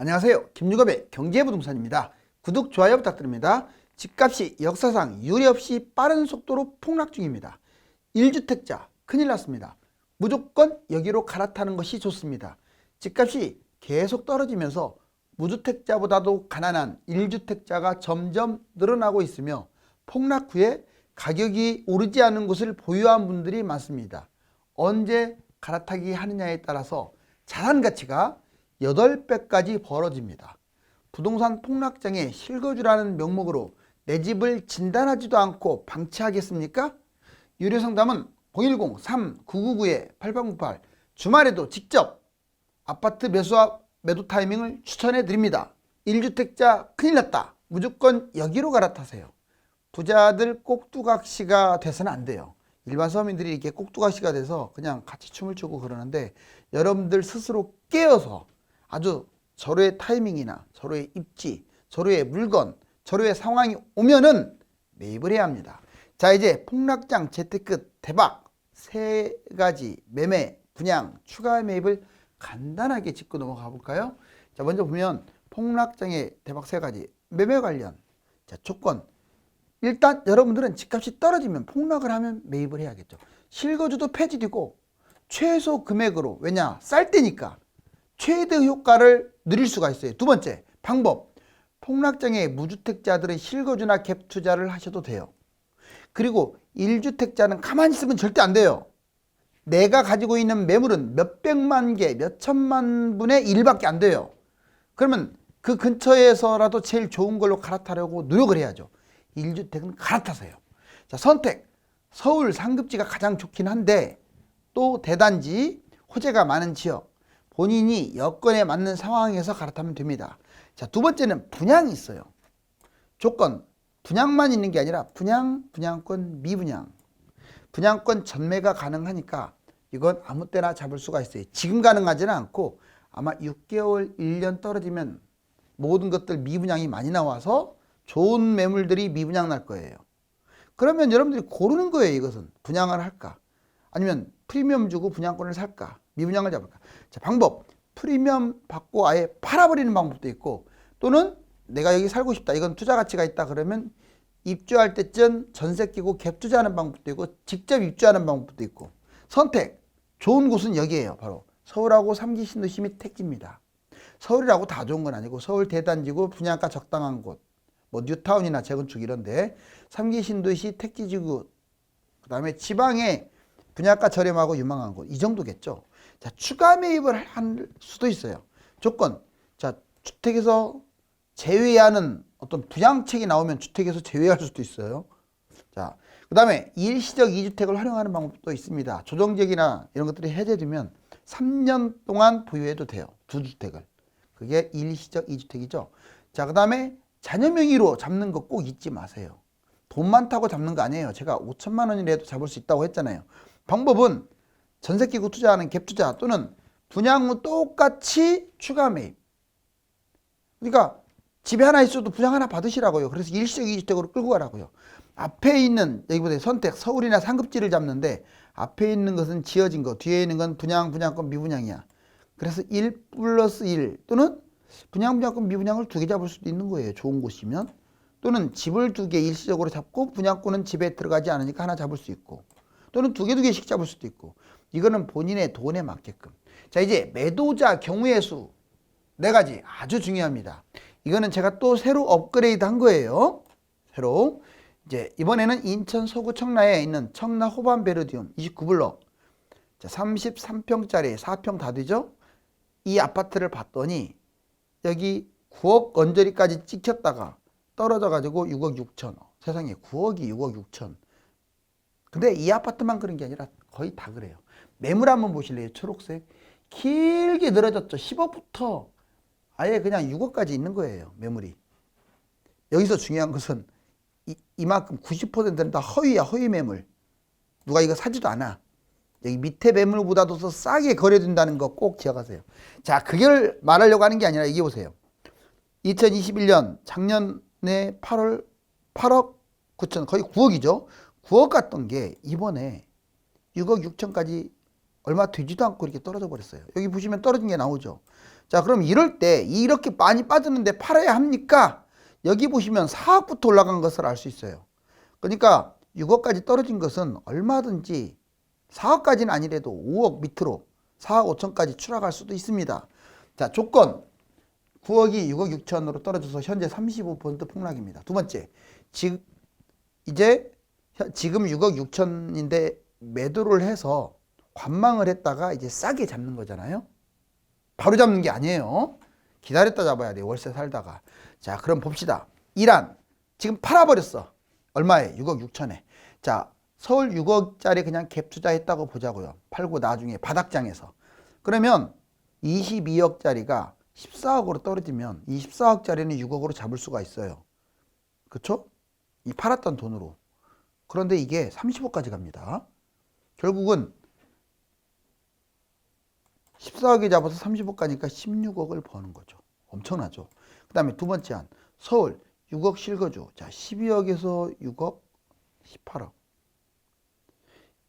안녕하세요. 김유갑의 경제부동산입니다. 구독, 좋아요 부탁드립니다. 집값이 역사상 유례없이 빠른 속도로 폭락 중입니다. 1주택자 큰일 났습니다. 무조건 여기로 갈아타는 것이 좋습니다. 집값이 계속 떨어지면서 무주택자보다도 가난한 1주택자가 점점 늘어나고 있으며 폭락 후에 가격이 오르지 않은 곳을 보유한 분들이 많습니다. 언제 갈아타기 하느냐에 따라서 자산 가치가 8배까지 벌어집니다. 부동산 폭락장애 실거주라는 명목으로 내 집을 진단하지도 않고 방치하겠습니까? 유료상담은 010-3999-8898 주말에도 직접 아파트 매도 타이밍을 추천해 드립니다. 1주택자 큰일 났다. 무조건 여기로 갈아타세요. 부자들 꼭두각시가 돼서는 안 돼요. 일반 서민들이 이렇게 꼭두각시가 돼서 그냥 같이 춤을 추고 그러는데 여러분들 스스로 깨어서 아주 절호의 타이밍이나 절호의 입지, 절호의 물건, 절호의 상황이 오면은 매입을 해야 합니다. 자, 이제 폭락장 재테크 대박 3가지 매매, 분양, 추가 매입을 간단하게 짚고 넘어가 볼까요? 자, 먼저 보면 폭락장의 대박 3가지 매매 관련 자, 조건. 일단 여러분들은 집값이 떨어지면 폭락을 하면 매입을 해야겠죠. 실거주도 폐지되고 최소 금액으로, 왜냐? 쌀 때니까 최대 효과를 누릴 수가 있어요. 두 번째 방법, 폭락장애 무주택자들은 실거주나 갭 투자를 하셔도 돼요. 그리고 1주택자는 가만히 있으면 절대 안 돼요. 내가 가지고 있는 매물은 몇백만 개, 몇천만 분의 1밖에 안 돼요. 그러면 그 근처에서라도 제일 좋은 걸로 갈아타려고 노력을 해야죠. 1주택은 갈아타세요. 자, 선택, 서울 상급지가 가장 좋긴 한데 또 대단지, 호재가 많은 지역, 본인이 여건에 맞는 상황에서 갈아타면 됩니다. 자, 두 번째는 분양이 있어요. 조건, 분양만 있는 게 아니라 분양, 분양권, 미분양. 분양권 전매가 가능하니까 이건 아무 때나 잡을 수가 있어요. 지금 가능하지는 않고 아마 6개월, 1년 떨어지면 모든 것들 미분양이 많이 나와서 좋은 매물들이 미분양 날 거예요. 그러면 여러분들이 고르는 거예요. 이것은 분양을 할까? 아니면 프리미엄 주고 분양권을 살까? 미분양을 잡을까? 자, 방법, 프리미엄 받고 아예 팔아버리는 방법도 있고, 또는 내가 여기 살고 싶다, 이건 투자 가치가 있다 그러면 입주할 때쯤 전세 끼고 갭 투자하는 방법도 있고 직접 입주하는 방법도 있고. 선택, 좋은 곳은 여기에요. 바로 서울하고 3기 신도시 및 택지입니다. 서울이라고 다 좋은 건 아니고 서울 대단지구, 분양가 적당한 곳, 뭐 뉴타운이나 재건축 이런데 3기 신도시 택지지구, 그 다음에 지방에 분양가 저렴하고 유망한 곳, 이 정도겠죠. 자, 추가 매입을 할 수도 있어요. 조건, 자, 주택에서 제외하는 어떤 부양책이 나오면 주택에서 제외할 수도 있어요. 자, 그 다음에 일시적 2주택을 활용하는 방법도 있습니다. 조정적이나 이런 것들이 해제되면 3년 동안 보유해도 돼요. 2주택을. 그게 일시적 2주택이죠. 자, 그 다음에 자녀 명의로 잡는 거 꼭 잊지 마세요. 돈 많다고 잡는 거 아니에요. 제가 5천만 원이라도 잡을 수 있다고 했잖아요. 방법은 전세 끼고 투자하는 갭 투자 또는 분양 후 똑같이 추가 매입. 그러니까 집에 하나 있어도 분양 하나 받으시라고요. 그래서 일시적 2주택으로 끌고 가라고요. 앞에 있는, 여기 보세요. 선택, 서울이나 상급지를 잡는데 앞에 있는 것은 지어진 거, 뒤에 있는 건 분양, 분양권, 미분양이야. 그래서 1+1 또는 분양, 분양권, 미분양을 2개 잡을 수도 있는 거예요. 좋은 곳이면. 또는 집을 2개 일시적으로 잡고 분양권은 집에 들어가지 않으니까 하나 잡을 수 있고, 또는 2개씩 잡을 수도 있고. 이거는 본인의 돈에 맞게끔. 자, 이제 매도자 경우의 수 4가지 아주 중요합니다. 이거는 제가 또 새로 업그레이드 한 거예요. 새로. 이제 이번에는 인천 서구 청라에 있는 청라 호반 베르디움 29블럭. 자, 33평짜리 4평 다 되죠? 이 아파트를 봤더니 여기 9억 언저리까지 찍혔다가 떨어져 가지고 6억 6천. 세상에 9억이 6억 6천. 근데 이 아파트만 그런 게 아니라 거의 다 그래요. 매물 한번 보실래요? 초록색. 길게 늘어졌죠. 10억부터 아예 그냥 6억까지 있는 거예요. 매물이. 여기서 중요한 것은 이만큼 90%는 다 허위야. 허위 매물. 누가 이거 사지도 않아. 여기 밑에 매물보다도 더 싸게 거래된다는 거 꼭 기억하세요. 자, 그걸 말하려고 하는 게 아니라 이게 보세요. 2021년 작년에 8억 9천, 거의 9억이죠. 9억 갔던 게 이번에 6억 6천까지 얼마 되지도 않고 이렇게 떨어져 버렸어요. 여기 보시면 떨어진 게 나오죠. 자, 그럼 이럴 때 이렇게 많이 빠졌는데 팔아야 합니까? 여기 보시면 4억부터 올라간 것을 알 수 있어요. 그러니까 6억까지 떨어진 것은 얼마든지 4억까지는 아니래도 5억 밑으로 4억 5천까지 추락할 수도 있습니다. 자, 조건 9억이 6억 6천으로 떨어져서 현재 35% 폭락입니다. 두 번째, 지금 6억 6천인데 매도를 해서 관망을 했다가 이제 싸게 잡는 거잖아요. 바로 잡는 게 아니에요. 기다렸다 잡아야 돼요. 월세 살다가. 자, 그럼 봅시다. 이란 지금 팔아버렸어. 얼마에? 6억 6천에. 자, 서울 6억짜리 그냥 갭 투자했다고 보자고요. 팔고 나중에 바닥장에서. 그러면 22억짜리가 14억으로 떨어지면 이 14억짜리는 6억으로 잡을 수가 있어요. 그쵸? 이 팔았던 돈으로. 그런데 이게 30억까지 갑니다. 결국은 14억에 잡아서 30억 가니까 16억을 버는 거죠. 엄청나죠. 그 다음에 두 번째 한 서울 6억 실거주. 자, 12억에서 6억 18억.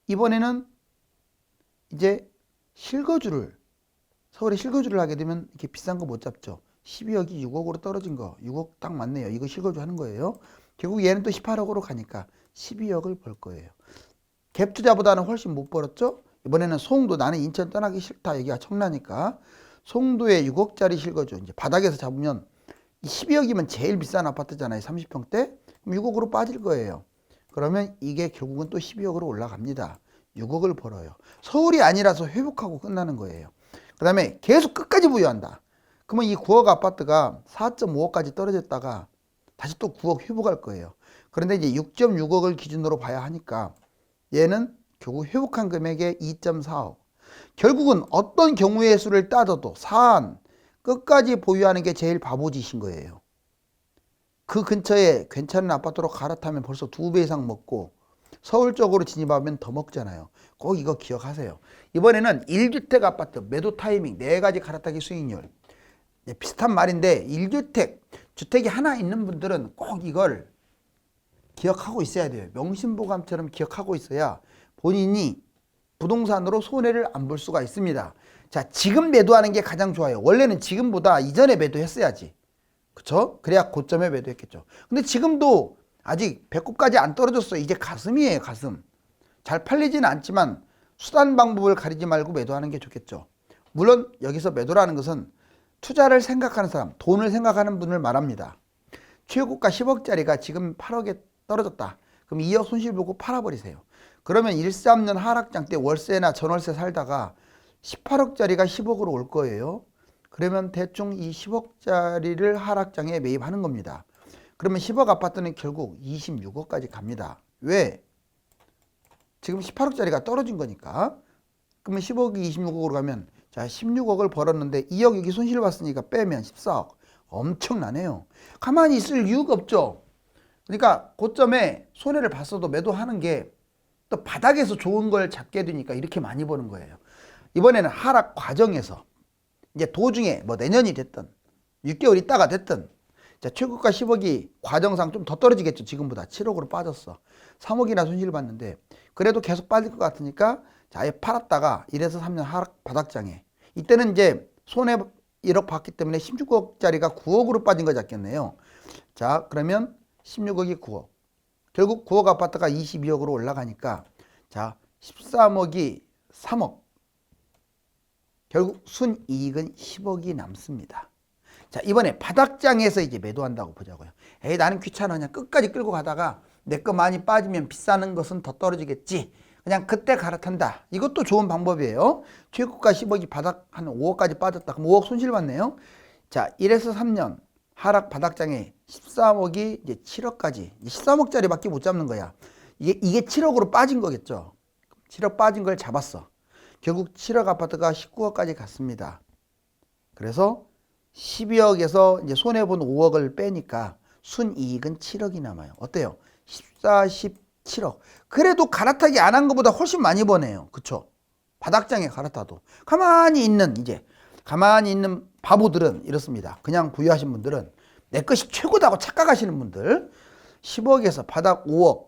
이번에는 이제 서울에 실거주를 하게 되면 이렇게 비싼 거 못 잡죠. 12억이 6억으로 떨어진 거 6억 딱 맞네요. 이거 실거주 하는 거예요. 결국 얘는 또 18억으로 가니까 12억을 벌 거예요. 갭 투자보다는 훨씬 못 벌었죠. 이번에는 송도. 나는 인천 떠나기 싫다. 여기가 청라니까 송도에 6억짜리 실거주. 이제 바닥에서 잡으면 12억이면 제일 비싼 아파트잖아요. 30평대. 그럼 6억으로 빠질 거예요. 그러면 이게 결국은 또 12억으로 올라갑니다. 6억을 벌어요. 서울이 아니라서 회복하고 끝나는 거예요. 그 다음에 계속 끝까지 부여한다. 그러면 이 9억 아파트가 4.5억까지 떨어졌다가 다시 또 9억 회복할 거예요. 그런데 이제 6.6억을 기준으로 봐야 하니까 얘는 결국 회복한 금액의 2.4억. 결국은 어떤 경우의 수를 따져도 사안 끝까지 보유하는 게 제일 바보짓인 거예요. 그 근처에 괜찮은 아파트로 갈아타면 벌써 2배 이상 먹고 서울 쪽으로 진입하면 더 먹잖아요. 꼭 이거 기억하세요. 이번에는 1주택 아파트 매도 타이밍 4가지 갈아타기 수익률. 비슷한 말인데 1주택 주택이 하나 있는 분들은 꼭 이걸 기억하고 있어야 돼요. 명심보감처럼 기억하고 있어야 본인이 부동산으로 손해를 안 볼 수가 있습니다. 자, 지금 매도하는 게 가장 좋아요. 원래는 지금보다 이전에 매도했어야지. 그쵸? 그래야 고점에 매도했겠죠. 근데 지금도 아직 배꼽까지 안 떨어졌어요. 이제 가슴이에요, 가슴. 잘 팔리지는 않지만 수단 방법을 가리지 말고 매도하는 게 좋겠죠. 물론 여기서 매도라는 것은 투자를 생각하는 사람, 돈을 생각하는 분을 말합니다. 최고가 10억짜리가 지금 8억에 떨어졌다. 그럼 2억 손실 보고 팔아버리세요. 그러면 13년 하락장 때 월세나 전월세 살다가 18억짜리가 10억으로 올 거예요. 그러면 대충 이 10억짜리를 하락장에 매입하는 겁니다. 그러면 10억 아파트는 결국 26억까지 갑니다. 왜? 지금 18억짜리가 떨어진 거니까. 그러면 10억이 26억으로 가면 자 16억을 벌었는데 2억 여기 손실 봤으니까 빼면 14억. 엄청나네요. 가만히 있을 이유가 없죠. 그러니까 고점에 손해를 봤어도 매도하는 게 또 바닥에서 좋은 걸 잡게 되니까 이렇게 많이 버는 거예요. 이번에는 하락 과정에서 이제 도중에 뭐 내년이 됐든 6개월 있다가 됐든 자 최고가 10억이 과정상 좀 더 떨어지겠죠. 지금보다 7억으로 빠졌어. 3억이나 손실 봤는데 그래도 계속 빠질 것 같으니까 자 아예 팔았다가 1에서 3년 하락 바닥장에 이때는 이제 손해 1억 봤기 때문에 16억짜리가 9억으로 빠진 거 잡겠네요. 자 그러면 16억이 9억. 결국 9억 아파트가 22억으로 올라가니까 자 13억이 3억. 결국 순이익은 10억이 남습니다. 자 이번에 바닥장에서 이제 매도한다고 보자고요. 에이 나는 귀찮아. 그냥 끝까지 끌고 가다가 내 거 많이 빠지면 비싸는 것은 더 떨어지겠지. 그냥 그때 갈아탄다. 이것도 좋은 방법이에요. 최고가 10억이 바닥 한 5억까지 빠졌다. 그럼 5억 손실 봤네요. 자 1에서 3년 하락 바닥장에 13억이 이제 7억까지 13억짜리 밖에 못 잡는 거야. 이게 7억으로 빠진 거겠죠. 7억 빠진 걸 잡았어. 결국 7억 아파트가 19억까지 갔습니다. 그래서 12억에서 이제 손해본 5억을 빼니까 순이익은 7억이 남아요. 어때요? 14, 17억. 그래도 갈아타기 안 한 것보다 훨씬 많이 버네요. 그쵸? 바닥장에 갈아타도. 가만히 있는 바보들은 이렇습니다. 그냥 부유하신 분들은 내 것이 최고다고 착각하시는 분들 10억에서 바닥 5억.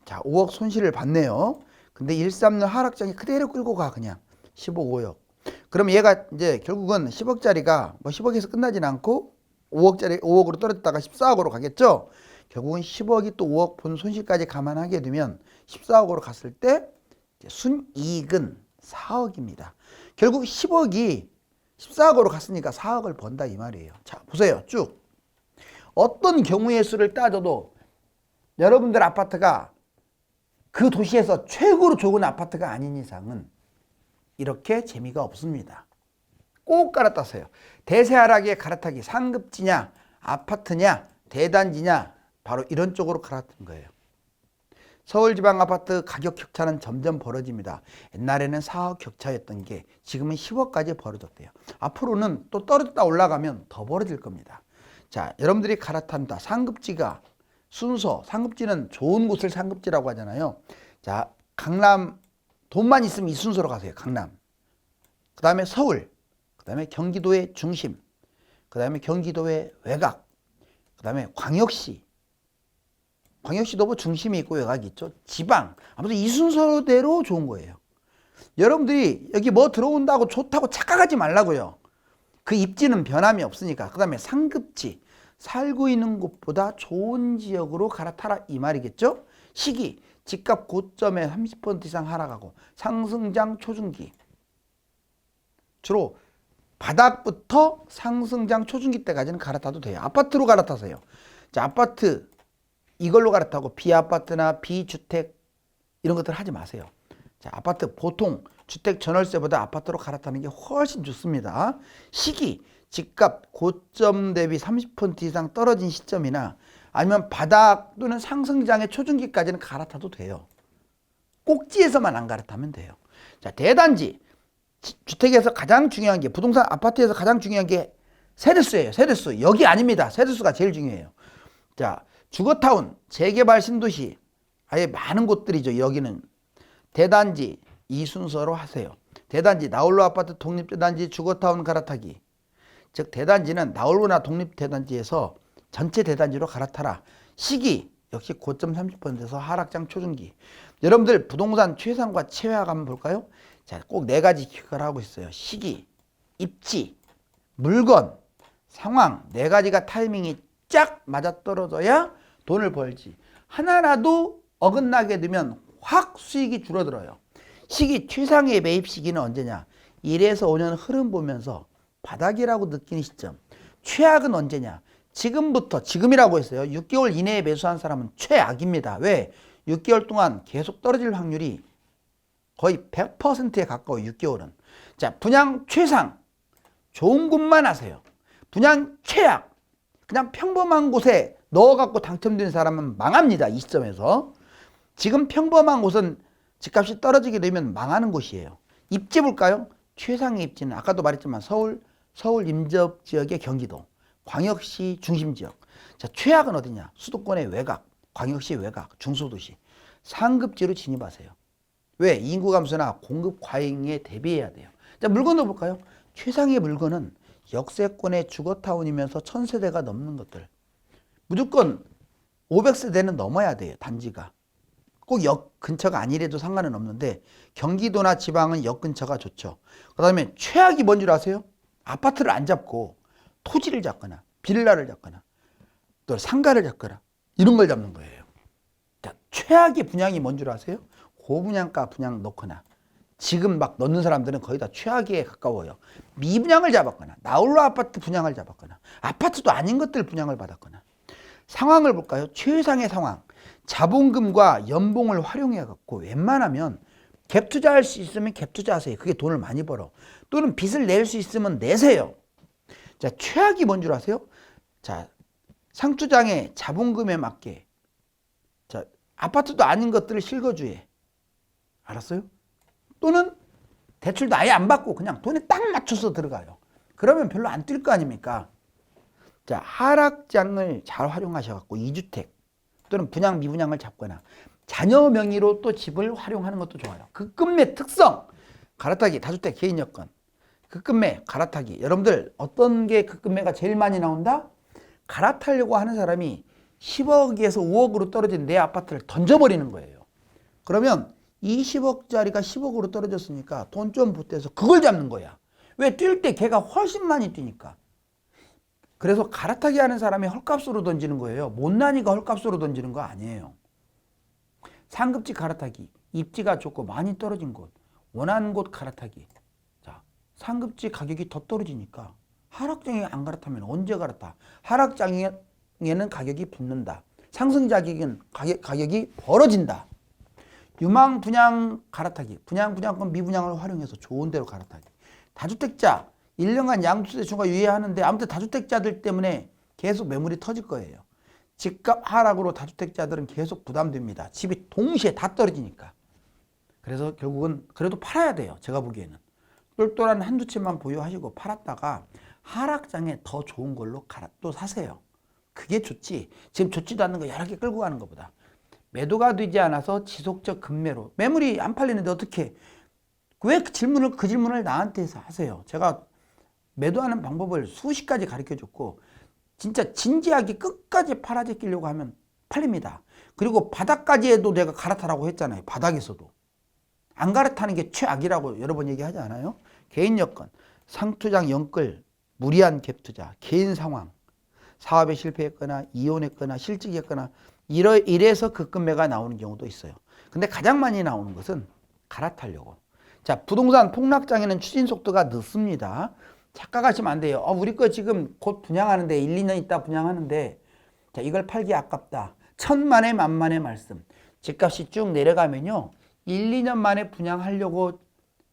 자, 5억 손실을 봤네요. 근데 13년 하락장이 그대로 끌고 가 그냥 15, 5억. 그럼 얘가 이제 결국은 10억짜리가 뭐 10억에서 끝나진 않고 5억으로 떨어졌다가 14억으로 가겠죠. 결국은 10억이 또 5억 본 손실까지 감안하게 되면 14억으로 갔을 때 순이익은 4억입니다. 결국 10억이 14억으로 갔으니까 4억을 번다 이 말이에요. 자, 보세요. 쭉. 어떤 경우의 수를 따져도 여러분들 아파트가 그 도시에서 최고로 좋은 아파트가 아닌 이상은 이렇게 재미가 없습니다. 꼭 갈아타세요. 대세하락에 갈아타기 상급지냐 아파트냐 대단지냐 바로 이런 쪽으로 갈아탄 거예요. 서울지방아파트 가격 격차는 점점 벌어집니다. 옛날에는 4억 격차였던 게 지금은 10억까지 벌어졌대요. 앞으로는 또 떨어졌다 올라가면 더 벌어질 겁니다. 자, 여러분들이 갈아탄다. 상급지가 순서, 상급지는 좋은 곳을 상급지라고 하잖아요. 자, 강남 돈만 있으면 이 순서로 가세요. 강남. 그 다음에 서울. 그 다음에 경기도의 중심. 그 다음에 경기도의 외곽. 그 다음에 광역시. 광역시도 뭐 중심이 있고 외곽이 있죠. 지방. 아무튼 이 순서대로 좋은 거예요. 여러분들이 여기 뭐 들어온다고 좋다고 착각하지 말라고요. 그 입지는 변함이 없으니까. 그 다음에 상급지. 살고 있는 곳보다 좋은 지역으로 갈아타라 이 말이겠죠. 시기. 집값 고점에 30% 이상 하락하고 상승장 초중기. 주로 바닥부터 상승장 초중기 때까지는 갈아타도 돼요. 아파트로 갈아타세요. 자, 아파트 이걸로 갈아타고 비아파트나 비주택 이런 것들 하지 마세요. 자, 아파트 보통 주택 전월세보다 아파트로 갈아타는 게 훨씬 좋습니다. 시기, 집값 고점 대비 30% 이상 떨어진 시점이나 아니면 바닥 또는 상승장의 초중기까지는 갈아타도 돼요. 꼭지에서만 안 갈아타면 돼요. 자, 대단지. 주택에서 가장 중요한 게 부동산 아파트에서 가장 중요한 게 세대수예요. 세대수. 여기 아닙니다. 세대수가 제일 중요해요. 자, 주거타운, 재개발 신도시 아예 많은 곳들이죠. 여기는 대단지 이 순서로 하세요. 대단지 나홀로 아파트 독립대단지 주거타운 갈아타기. 즉 대단지는 나홀로나 독립대단지에서 전체 대단지로 갈아타라. 시기 역시 고점 30%에서 하락장 초중기. 여러분들 부동산 최상과 최하가 한번 볼까요? 자, 꼭 네 가지 기억을 하고 있어요. 시기, 입지, 물건, 상황 네 가지가 타이밍이 쫙 맞아떨어져야 돈을 벌지. 하나라도 어긋나게 되면 확 수익이 줄어들어요. 시기 최상의 매입 시기는 언제냐? 1에서 5년 흐름 보면서 바닥이라고 느끼는 시점. 최악은 언제냐? 지금부터, 지금이라고 했어요. 6개월 이내에 매수한 사람은 최악입니다. 왜? 6개월 동안 계속 떨어질 확률이 거의 100%에 가까워 6개월은. 자, 분양 최상. 좋은 곳만 하세요. 분양 최악. 그냥 평범한 곳에 넣어갖고 당첨된 사람은 망합니다. 이 시점에서. 지금 평범한 곳은 집값이 떨어지게 되면 망하는 곳이에요. 입지 볼까요? 최상의 입지는 아까도 말했지만 서울 임접 지역의 경기도, 광역시 중심 지역. 자, 최악은 어디냐? 수도권의 외곽, 광역시 외곽, 중소도시. 상급지로 진입하세요. 왜? 인구 감소나 공급 과잉에 대비해야 돼요. 자, 물건도 볼까요? 최상의 물건은 역세권의 주거타운이면서 1000세대가 넘는 것들. 무조건 500세대는 넘어야 돼요. 단지가. 꼭 역 근처가 아니래도 상관은 없는데 경기도나 지방은 역 근처가 좋죠. 그 다음에 최악이 뭔 줄 아세요? 아파트를 안 잡고 토지를 잡거나 빌라를 잡거나 또 상가를 잡거나 이런 걸 잡는 거예요. 자, 최악의 분양이 뭔 줄 아세요? 고분양가 분양 넣거나 지금 막 넣는 사람들은 거의 다 최악에 가까워요. 미분양을 잡았거나 나홀로 아파트 분양을 잡았거나 아파트도 아닌 것들 분양을 받았거나. 상황을 볼까요? 최상의 상황. 자본금과 연봉을 활용해 갖고 웬만하면 갭 투자할 수 있으면 갭 투자하세요. 그게 돈을 많이 벌어. 또는 빚을 낼 수 있으면 내세요. 자, 최악이 뭔 줄 아세요? 자, 상투장의 자본금에 맞게 자, 아파트도 아닌 것들을 실거주해. 알았어요? 또는 대출도 아예 안 받고 그냥 돈에 딱 맞춰서 들어가요. 그러면 별로 안 뛸 거 아닙니까? 자, 하락장을 잘 활용하셔갖고 2주택 또는 분양 미분양을 잡거나 자녀 명의로 또 집을 활용하는 것도 좋아요. 급매 특성 갈아타기 다주택 개인 여건 급매 갈아타기. 여러분들 어떤 게 급매가 제일 많이 나온다? 갈아타려고 하는 사람이 10억에서 5억으로 떨어진 내 아파트를 던져버리는 거예요. 그러면 20억짜리가 10억으로 떨어졌으니까 돈 좀 보태서 그걸 잡는 거야. 왜? 뛸 때 걔가 훨씬 많이 뛰니까. 그래서 갈아타기 하는 사람이 헐값으로 던지는 거예요. 못난이가 헐값으로 던지는 거 아니에요. 상급지 갈아타기, 입지가 좋고 많이 떨어진 곳, 원하는 곳 갈아타기. 자, 상급지 가격이 더 떨어지니까 하락장에 안 갈아타면 언제 갈아타? 하락장에는 가격이 붙는다. 상승장에는 가격이 벌어진다. 유망 분양 갈아타기, 분양권 미분양을 활용해서 좋은 데로 갈아타기. 다주택자 1년간 양도세 중과 유예하는데 아무튼 다주택자들 때문에 계속 매물이 터질 거예요. 집값 하락으로 다주택자들은 계속 부담됩니다. 집이 동시에 다 떨어지니까. 그래서 결국은 그래도 팔아야 돼요. 제가 보기에는. 똘똘한 한두 채만 보유하시고 팔았다가 하락장에 더 좋은 걸로 또 사세요. 그게 좋지. 지금 좋지도 않는 거 여러 개 끌고 가는 것보다. 매도가 되지 않아서 지속적 급매로. 매물이 안 팔리는데 어떻게? 왜 그 질문을 나한테 하세요? 제가 매도하는 방법을 수십 가지 가르쳐 줬고 진짜 진지하게 끝까지 팔아제끼려고 하면 팔립니다. 그리고 바닥까지 해도 내가 갈아타라고 했잖아요. 바닥에서도. 안 갈아타는 게 최악이라고 여러 번 얘기하지 않아요? 개인 여건, 상투장 연끌, 무리한 갭투자, 개인 상황, 사업에 실패했거나 이혼했거나 실직했거나 이래서 급매가 나오는 경우도 있어요. 근데 가장 많이 나오는 것은 갈아타려고. 자, 부동산 폭락장에는 추진 속도가 늦습니다. 착각하시면 안 돼요. 우리 거 지금 곧 분양하는데 1, 2년 있다 분양하는데 자, 이걸 팔기 아깝다. 천만에 만만의 말씀. 집값이 쭉 내려가면요. 1, 2년 만에 분양하려고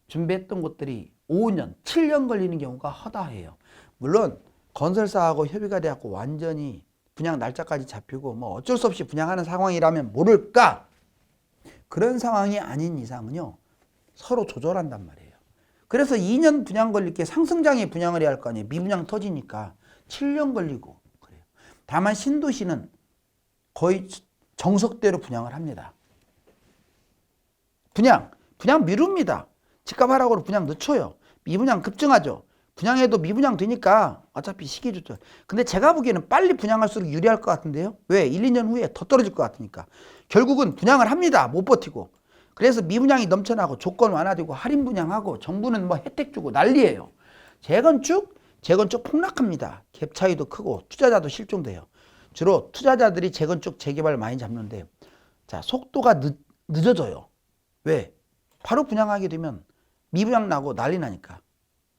준비했던 곳들이 5년, 7년 걸리는 경우가 허다해요. 물론 건설사하고 협의가 돼갖고 완전히 분양 날짜까지 잡히고 뭐 어쩔 수 없이 분양하는 상황이라면 모를까? 그런 상황이 아닌 이상은요. 서로 조절한단 말이에요. 그래서 2년 분양 걸릴 게 상승장에 분양을 해야 할 거 아니에요. 미분양 터지니까 7년 걸리고 그래요. 다만 신도시는 거의 정석대로 분양을 합니다. 분양 미룹니다. 집값 하락으로 분양 늦춰요. 미분양 급증하죠. 분양해도 미분양 되니까 어차피 시기 좋죠. 근데 제가 보기에는 빨리 분양할수록 유리할 것 같은데요. 왜? 1, 2년 후에 더 떨어질 것 같으니까. 결국은 분양을 합니다. 못 버티고. 그래서 미분양이 넘쳐나고 조건 완화되고 할인 분양하고 정부는 뭐 혜택 주고 난리예요. 재건축 폭락합니다. 갭 차이도 크고 투자자도 실종돼요. 주로 투자자들이 재건축 재개발 많이 잡는데 자, 속도가 늦어져요. 왜? 바로 분양하게 되면 미분양 나고 난리 나니까.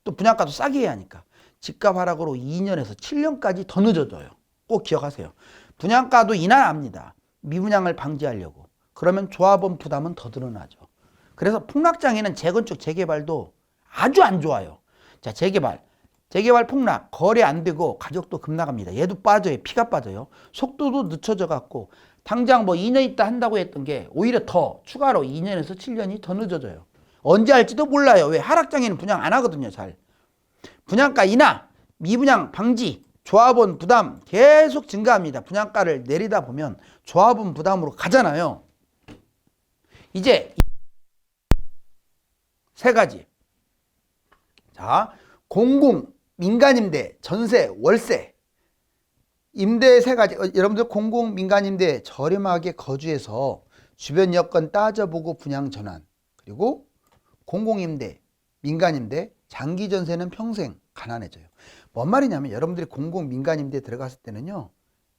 또 분양가도 싸게 해야 하니까. 집값 하락으로 2년에서 7년까지 더 늦어져요. 꼭 기억하세요. 분양가도 인하합니다. 미분양을 방지하려고. 그러면 조합원 부담은 더 늘어나죠. 그래서 폭락장에는 재건축 재개발도 아주 안 좋아요. 자, 재개발 폭락, 거래 안 되고 가격도 급락합니다. 얘도 빠져요. 피가 빠져요. 속도도 늦춰져 갖고 당장 뭐 2년 있다 한다고 했던 게 오히려 더 추가로 2년에서 7년이 더 늦어져요. 언제 할지도 몰라요. 왜? 하락장에는 분양 안 하거든요. 잘. 분양가 인하, 미분양 방지, 조합원 부담 계속 증가합니다. 분양가를 내리다 보면 조합원 부담으로 가잖아요. 이제 세 가지. 자, 공공, 민간임대, 전세, 월세. 임대 세 가지. 여러분들 공공, 민간임대 저렴하게 거주해서 주변 여건 따져보고 분양 전환. 그리고 공공임대, 민간임대, 장기전세는 평생 가난해져요. 뭔 말이냐면 여러분들이 공공, 민간임대에 들어갔을 때는요.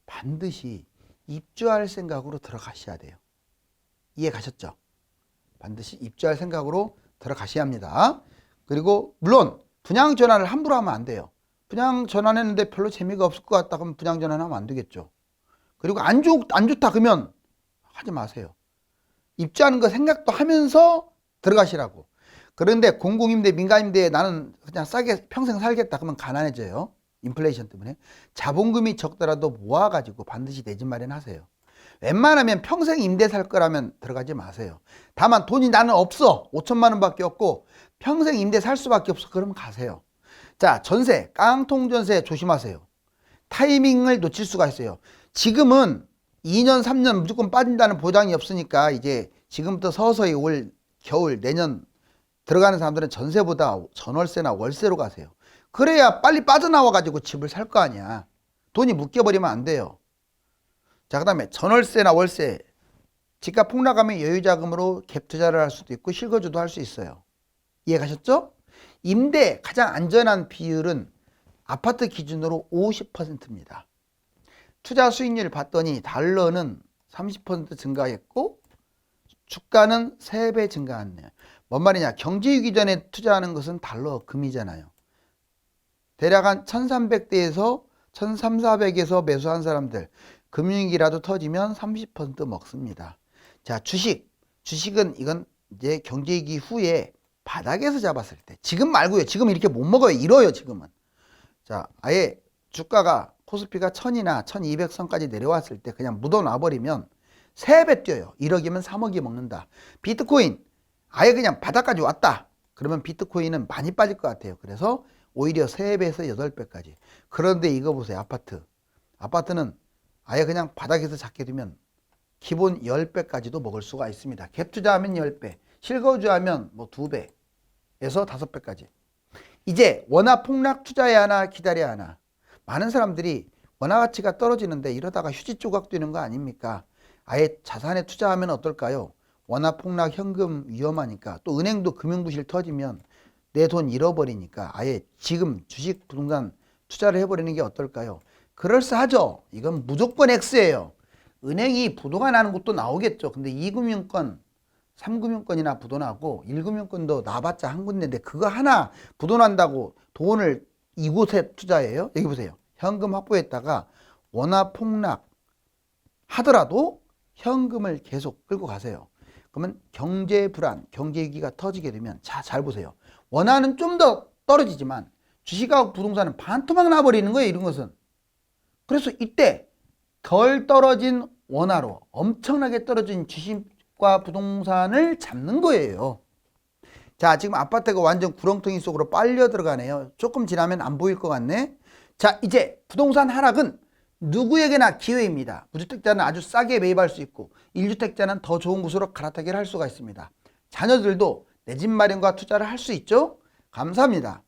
반드시 입주할 생각으로 들어가셔야 돼요. 이해 가셨죠? 반드시 입주할 생각으로 들어가셔야 합니다. 그리고 물론 분양 전환을 함부로 하면 안 돼요. 분양 전환했는데 별로 재미가 없을 것 같다 그러면 분양 전환하면 안 되겠죠. 그리고 안 좋다 그러면 하지 마세요. 입주하는 거 생각도 하면서 들어가시라고. 그런데 공공임대, 민간임대에 나는 그냥 싸게 평생 살겠다 그러면 가난해져요. 인플레이션 때문에. 자본금이 적더라도 모아가지고 반드시 내 집 마련하세요. 웬만하면 평생 임대 살 거라면 들어가지 마세요. 다만 돈이 나는 없어. 5천만 원밖에 없고 평생 임대 살 수밖에 없어. 그러면 가세요. 자, 전세, 깡통 전세 조심하세요. 타이밍을 놓칠 수가 있어요. 지금은 2년, 3년 무조건 빠진다는 보장이 없으니까 이제 지금부터 서서히 올 겨울, 내년 들어가는 사람들은 전세보다 전월세나 월세로 가세요. 그래야 빨리 빠져나와가지고 집을 살 거 아니야. 돈이 묶여버리면 안 돼요. 자, 그 다음에 전월세나 월세. 집값 폭락하면 여유자금으로 갭 투자를 할 수도 있고 실거주도 할 수 있어요. 이해 가셨죠? 임대 가장 안전한 비율은 아파트 기준으로 50%입니다. 투자 수익률 봤더니 달러는 30% 증가했고 주가는 3배 증가했네요. 뭔 말이냐? 경제 위기 전에 투자하는 것은 달러 금이잖아요. 대략 한 1300대에서 1300, 400에서 매수한 사람들 금융위기라도 터지면 30% 먹습니다. 자, 주식은 이건 이제 경제위기 후에 바닥에서 잡았을 때, 지금 말고요. 지금 이렇게 못 먹어요. 잃어요, 지금은. 자, 아예 주가가 코스피가 1000이나 1200선까지 내려왔을 때 그냥 묻어놔버리면 3배 뛰어요. 1억이면 3억이 먹는다. 비트코인 아예 그냥 바닥까지 왔다. 그러면 비트코인은 많이 빠질 것 같아요. 그래서 오히려 3배에서 8배까지. 그런데 이거 보세요. 아파트는 아예 그냥 바닥에서 잡게 되면 기본 10배까지도 먹을 수가 있습니다. 갭 투자하면 10배, 실거주하면 뭐 2배에서 5배까지. 이제 원화 폭락 투자해야 하나 기다려야 하나. 많은 사람들이 원화 가치가 떨어지는데 이러다가 휴지 조각 되는 거 아닙니까? 아예 자산에 투자하면 어떨까요? 원화 폭락 현금 위험하니까, 또 은행도 금융부실 터지면 내 돈 잃어버리니까 아예 지금 주식 부동산 투자를 해버리는 게 어떨까요? 그럴싸하죠. 이건 무조건 X예요. 은행이 부도가 나는 것도 나오겠죠. 근데 2금융권, 3금융권이나 부도나고 1금융권도 나봤자 한 군데인데 그거 하나 부도난다고 돈을 이곳에 투자해요? 여기 보세요. 현금 확보했다가 원화 폭락 하더라도 현금을 계속 끌고 가세요. 그러면 경제 불안, 경제 위기가 터지게 되면, 자, 잘 보세요. 원화는 좀 더 떨어지지만 주식하고 부동산은 반토막 나버리는 거예요. 이런 것은. 그래서 이때 덜 떨어진 원화로 엄청나게 떨어진 주식과 부동산을 잡는 거예요. 자, 지금 아파트가 완전 구렁텅이 속으로 빨려 들어가네요. 조금 지나면 안 보일 것 같네. 자, 이제 부동산 하락은 누구에게나 기회입니다. 무주택자는 아주 싸게 매입할 수 있고 1주택자는 더 좋은 곳으로 갈아타기를 할 수가 있습니다. 자녀들도 내 집 마련과 투자를 할 수 있죠. 감사합니다.